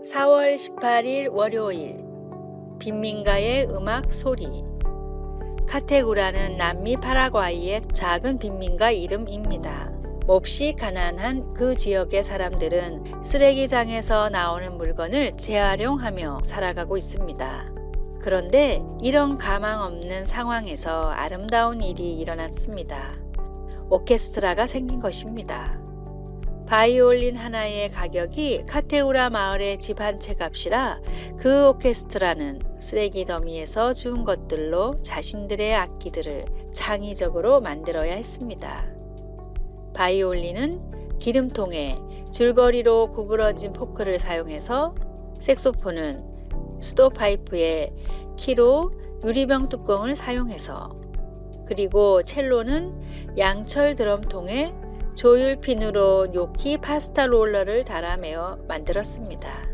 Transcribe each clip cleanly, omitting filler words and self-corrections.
4월 18일 월요일 빈민가의 음악 소리. 카테구라는 남미 파라과이의 작은 빈민가 이름입니다. 몹시 가난한 그 지역의 사람들은 쓰레기장에서 나오는 물건을 재활용하며 살아가고 있습니다. 그런데 이런 가망 없는 상황에서 아름다운 일이 일어났습니다. 오케스트라가 생긴 것입니다. 바이올린 하나의 가격이 카테우라 마을의 집 한 채 값이라 그 오케스트라는 쓰레기 더미에서 주운 것들로 자신들의 악기들을 창의적으로 만들어야 했습니다. 바이올린은 기름통에 줄거리로 구부러진 포크를 사용해서, 색소폰은 수도파이프에 키로 유리병 뚜껑을 사용해서, 그리고 첼로는 양철 드럼통에 조율핀으로 뇨키 파스타 롤러를 달아매어 만들었습니다.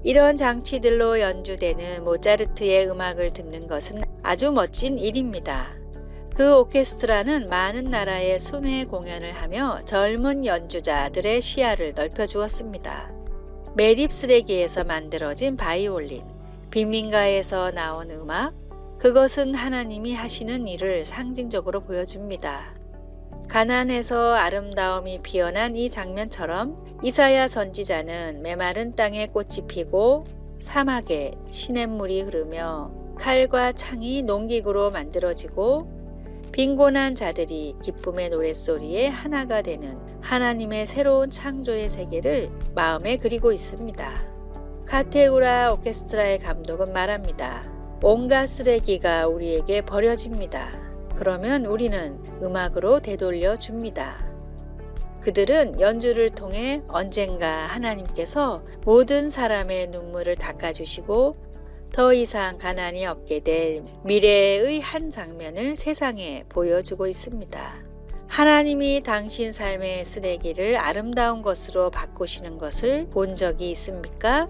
이런 장치들로 연주되는 모차르트의 음악을 듣는 것은 아주 멋진 일입니다. 그 오케스트라는 많은 나라의 순회 공연을 하며 젊은 연주자들의 시야를 넓혀주었습니다. 매립 쓰레기에서 만들어진 바이올린, 빈민가에서 나온 음악, 그것은 하나님이 하시는 일을 상징적으로 보여줍니다. 가난에서 아름다움이 피어난 이 장면처럼 이사야 선지자는 메마른 땅에 꽃이 피고 사막에 시냇물이 흐르며 칼과 창이 농기구로 만들어지고 빈곤한 자들이 기쁨의 노랫소리에 하나가 되는 하나님의 새로운 창조의 세계를 마음에 그리고 있습니다. 카테우라 오케스트라의 감독은 말합니다. 온갖 쓰레기가 우리에게 버려집니다. 그러면 우리는 음악으로 되돌려 줍니다. 그들은 연주를 통해 언젠가 하나님께서 모든 사람의 눈물을 닦아주시고 더 이상 가난이 없게 될 미래의 한 장면을 세상에 보여주고 있습니다. 하나님이 당신 삶의 쓰레기를 아름다운 것으로 바꾸시는 것을 본 적이 있습니까?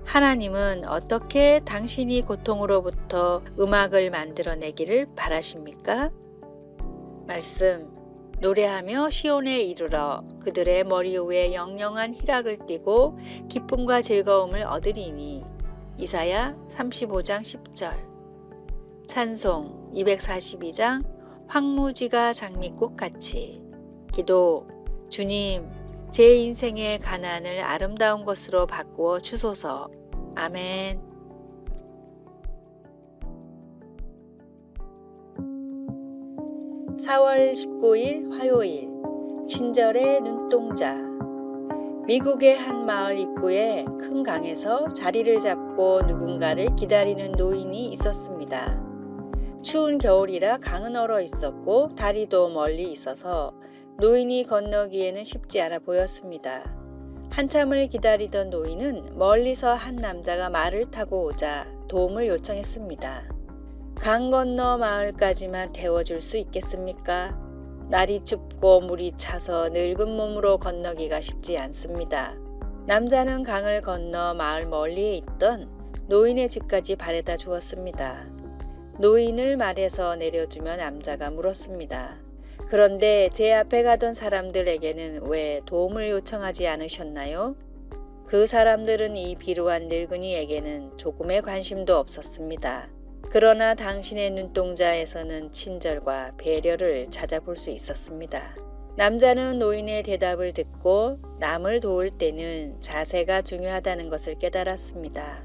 하나님은 어떻게 당신이 고통으로부터 음악을 만들어내기를 바라십니까? 말씀. 노래하며 시온에 이르러 그들의 머리 위에 영영한 희락을 띠고 기쁨과 즐거움을 얻으리니. 이사야 35장 10절. 찬송 242장 황무지가 장미꽃같이. 기도. 주님, 제 인생의 가난을 아름다운 것으로 바꾸어 주소서. 아멘. (4월 19일) 화요일 친절의 눈동자. 미국의 한 마을 입구에 큰 강에서 자리를 잡고 누군가를 기다리는 노인이 있었습니다. 추운 겨울이라 강은 얼어 있었고 다리도 멀리 있어서 노인이 건너기에는 쉽지 않아 보였습니다. 한참을 기다리던 노인은 멀리서 한 남자가 말을 타고 오자 도움을 요청했습니다. 강 건너 마을까지만 태워줄 수 있겠습니까? 날이 춥고 물이 차서 늙은 몸으로 건너기가 쉽지 않습니다. 남자는 강을 건너 마을 멀리에 있던 노인의 집까지 바래다 주었습니다. 노인을 말해서 내려주며 남자가 물었습니다. 그런데 제 앞에 가던 사람들에게는 왜 도움을 요청하지 않으셨나요? 그 사람들은 이 비루한 늙은이에게는 조금의 관심도 없었습니다. 그러나 당신의 눈동자에서는 친절과 배려를 찾아볼 수 있었습니다. 남자는 노인의 대답을 듣고 남을 도울 때는 자세가 중요하다는 것을 깨달았습니다.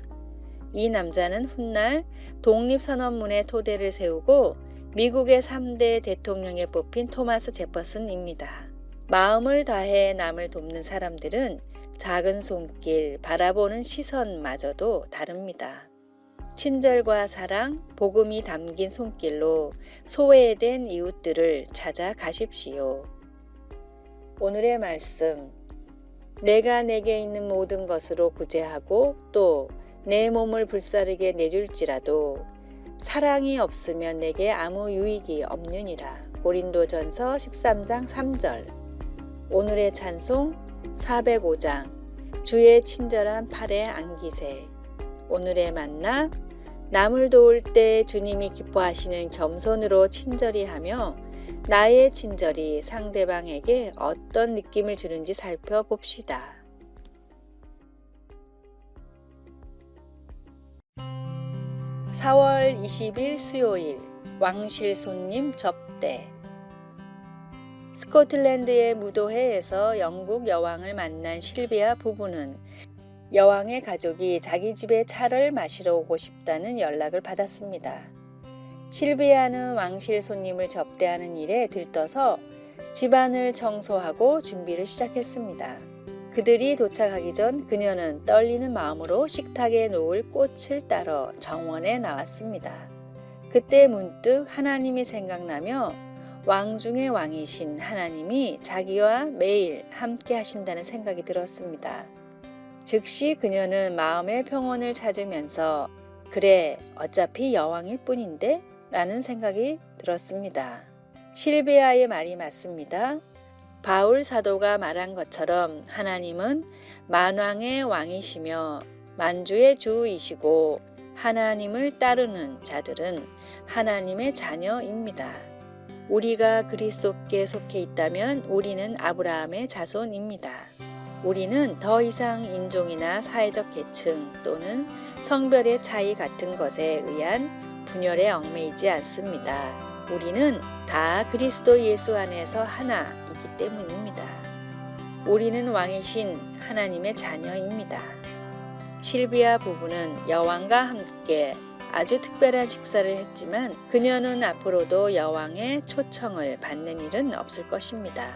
이 남자는 훗날 독립선언문의 토대를 세우고 미국의 3대 대통령에 뽑힌 토마스 제퍼슨입니다. 마음을 다해 남을 돕는 사람들은 작은 손길, 바라보는 시선마저도 다릅니다. 친절과 사랑, 복음이 담긴 손길로 소외된 이웃들을 찾아가십시오. 오늘의 말씀. 내가 내게 있는 모든 것으로 구제하고 또 내 몸을 불사르게 내줄지라도 사랑이 없으면 내게 아무 유익이 없느니라. 고린도전서 13장 3절. 오늘의 찬송 405장. 주의 친절한 팔에 안기세. 오늘의 만나. 남을 도울 때 주님이 기뻐하시는 겸손으로 친절히 하며 나의 친절이 상대방에게 어떤 느낌을 주는지 살펴봅시다. 4월 20일 수요일 왕실 손님 접대. 스코틀랜드의 무도회에서 영국 여왕을 만난 실비아 부부는 여왕의 가족이 자기 집에 차를 마시러 오고 싶다는 연락을 받았습니다. 실비아는 왕실 손님을 접대하는 일에 들떠서 집안을 청소하고 준비를 시작했습니다. 그들이 도착하기 전 그녀는 떨리는 마음으로 식탁에 놓을 꽃을 따러 정원에 나왔습니다. 그때 문득 하나님이 생각나며 왕 중의 왕이신 하나님이 자기와 매일 함께 하신다는 생각이 들었습니다. 즉시 그녀는 마음의 평온을 찾으면서 그래, 어차피 여왕일 뿐인데? 라는 생각이 들었습니다. 실비아의 말이 맞습니다. 바울 사도가 말한 것처럼 하나님은 만왕의 왕이시며 만주의 주이시고 하나님을 따르는 자들은 하나님의 자녀입니다. 우리가 그리스도께 속해 있다면 우리는 아브라함의 자손입니다. 우리는 더 이상 인종이나 사회적 계층 또는 성별의 차이 같은 것에 의한 분열에 얽매이지 않습니다. 우리는 다 그리스도 예수 안에서 하나이기 때문입니다. 우리는 왕이신 하나님의 자녀입니다. 실비아 부부는 여왕과 함께 아주 특별한 식사를 했지만 그녀는 앞으로도 여왕의 초청을 받는 일은 없을 것입니다.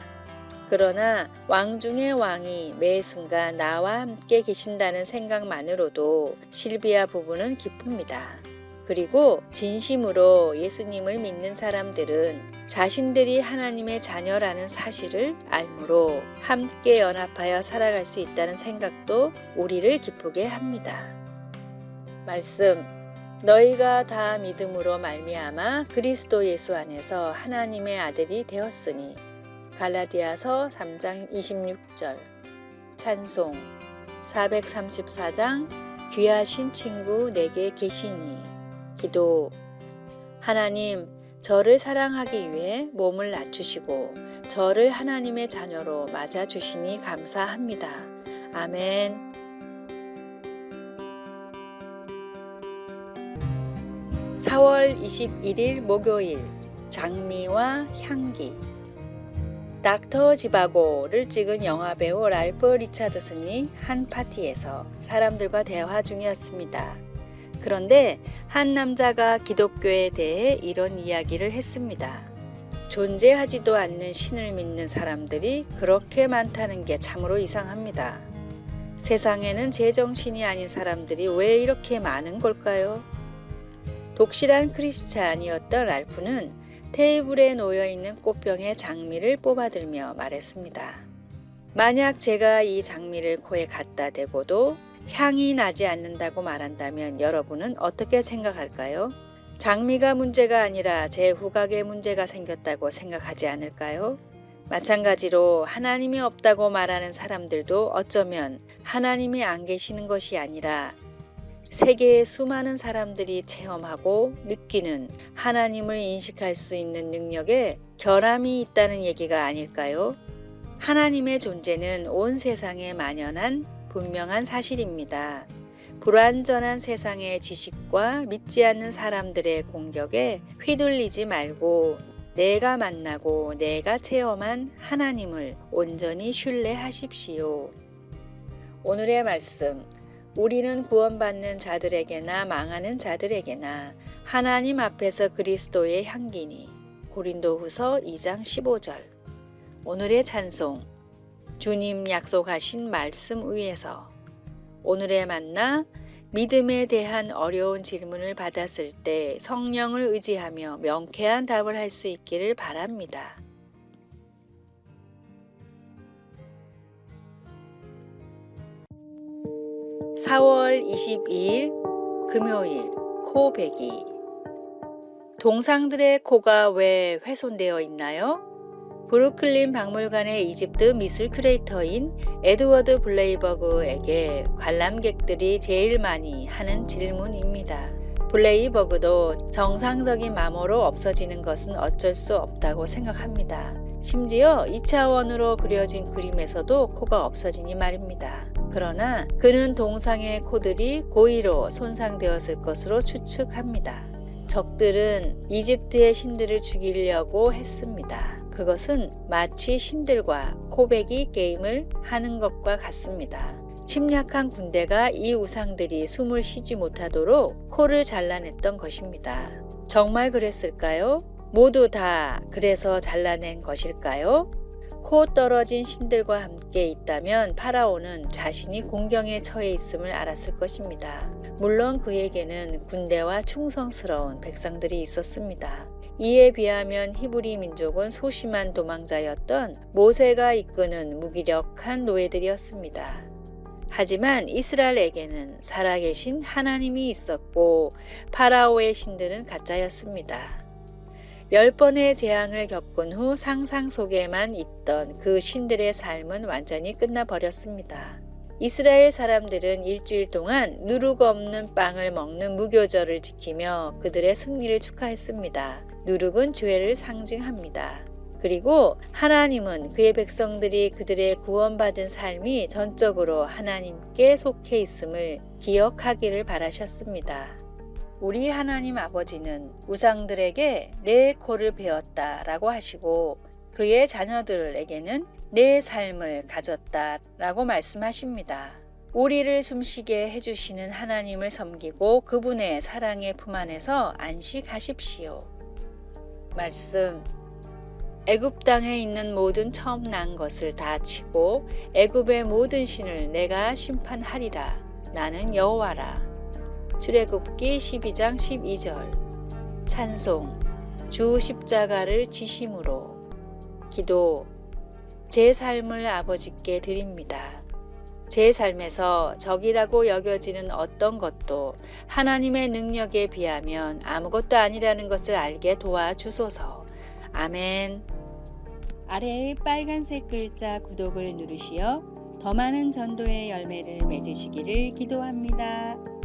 그러나 왕 중의 왕이 매 순간 나와 함께 계신다는 생각만으로도 실비아 부부는 기쁩니다. 그리고 진심으로 예수님을 믿는 사람들은 자신들이 하나님의 자녀라는 사실을 알므로 함께 연합하여 살아갈 수 있다는 생각도 우리를 기쁘게 합니다. 말씀, 너희가 다 믿음으로 말미암아 그리스도 예수 안에서 하나님의 아들이 되었으니. 갈라디아서 3장 26절. 찬송 434장 귀하신 친구 내게 계시니. 기도. 하나님, 저를 사랑하기 위해 몸을 낮추시고 저를 하나님의 자녀로 맞아주시니 감사합니다. 아멘. (4월 21일) 목요일 장미와 향기. 닥터 지바고를 찍은 영화배우 랄프 리차드슨이 한 파티에서 사람들과 대화 중이었습니다. 그런데 한 남자가 기독교에 대해 이런 이야기를 했습니다. 존재하지도 않는 신을 믿는 사람들이 그렇게 많다는 게 참으로 이상합니다. 세상에는 제정신이 아닌 사람들이 왜 이렇게 많은 걸까요? 독실한 크리스찬이었던 랄프는 테이블에 놓여있는 꽃병의 장미를 뽑아들며 말했습니다. 만약 제가 이 장미를 코에 갖다 대고도 향이 나지 않는다고 말한다면 여러분은 어떻게 생각할까요? 장미가 문제가 아니라 제 후각에 문제가 생겼다고 생각하지 않을까요? 마찬가지로 하나님이 없다고 말하는 사람들도 어쩌면 하나님이 안 계시는 것이 아니라 세계의 수많은 사람들이 체험하고 느끼는 하나님을 인식할 수 있는 능력에 결함이 있다는 얘기가 아닐까요? 하나님의 존재는 온 세상에 만연한 분명한 사실입니다. 불완전한 세상의 지식과 믿지 않는 사람들의 공격에 휘둘리지 말고 내가 만나고 내가 체험한 하나님을 온전히 신뢰하십시오. 오늘의 말씀. 우리는 구원받는 자들에게나 망하는 자들에게나 하나님 앞에서 그리스도의 향기니. 고린도후서 2장 15절. 오늘의 찬송. 주님 약속하신 말씀 위에서. 오늘의 만나. 믿음에 대한 어려운 질문을 받았을 때 성령을 의지하며 명쾌한 답을 할 수 있기를 바랍니다. (4월 22일) 금요일 코베기. 동상들의 코가 왜 훼손되어 있나요? 브루클린 박물관의 이집트 미술 큐레이터인 에드워드 블레이버그에게 관람객들이 제일 많이 하는 질문입니다. 블레이버그도 정상적인 마모로 없어지는 것은 어쩔 수 없다고 생각합니다. 심지어 2차원으로 그려진 그림에서도 코가 없어지니 말입니다. 그러나 그는 동상의 코들이 고의로 손상되었을 것으로 추측합니다. 적들은 이집트의 신들을 죽이려고 했습니다. 그것은 마치 신들과 코베기 게임을 하는 것과 같습니다. 침략한 군대가 이 우상들이 숨을 쉬지 못하도록 코를 잘라냈던 것입니다. 정말 그랬을까요? 모두 다 그래서 잘라낸 것일까요? 코 떨어진 신들과 함께 있다면 파라오는 자신이 공경에 처해 있음을 알았을 것입니다. 물론 그에게는 군대와 충성스러운 백성들이 있었습니다. 이에 비하면 히브리 민족은 소심한 도망자였던 모세가 이끄는 무기력한 노예들이었습니다. 하지만 이스라엘에게는 살아계신 하나님이 있었고 파라오의 신들은 가짜였습니다. 10번의 재앙을 겪은 후 상상 속에만 있던 그 신들의 삶은 완전히 끝나버렸습니다. 이스라엘 사람들은 일주일 동안 누룩 없는 빵을 먹는 무교절을 지키며 그들의 승리를 축하했습니다. 누룩은 죄를 상징합니다. 그리고 하나님은 그의 백성들이 그들의 구원받은 삶이 전적으로 하나님께 속해 있음을 기억하기를 바라셨습니다. 우리 하나님 아버지는 우상들에게 내 코를 베었다라고 하시고 그의 자녀들에게는 내 삶을 가졌다라고 말씀하십니다. 우리를 숨쉬게 해주시는 하나님을 섬기고 그분의 사랑의 품 안에서 안식하십시오. 말씀. 애굽 땅에 있는 모든 처음 난 것을 다 치고 애굽의 모든 신을 내가 심판하리라. 나는 여호와라. 출애굽기 12장 12절. 찬송. 주 십자가를 지심으로. 기도. 제 삶을 아버지께 드립니다. 제 삶에서 적이라고 여겨지는 어떤 것도 하나님의 능력에 비하면 아무것도 아니라는 것을 알게 도와주소서. 아멘. 아래의 빨간색 글자 구독을 누르시어 더 많은 전도의 열매를 맺으시기를 기도합니다.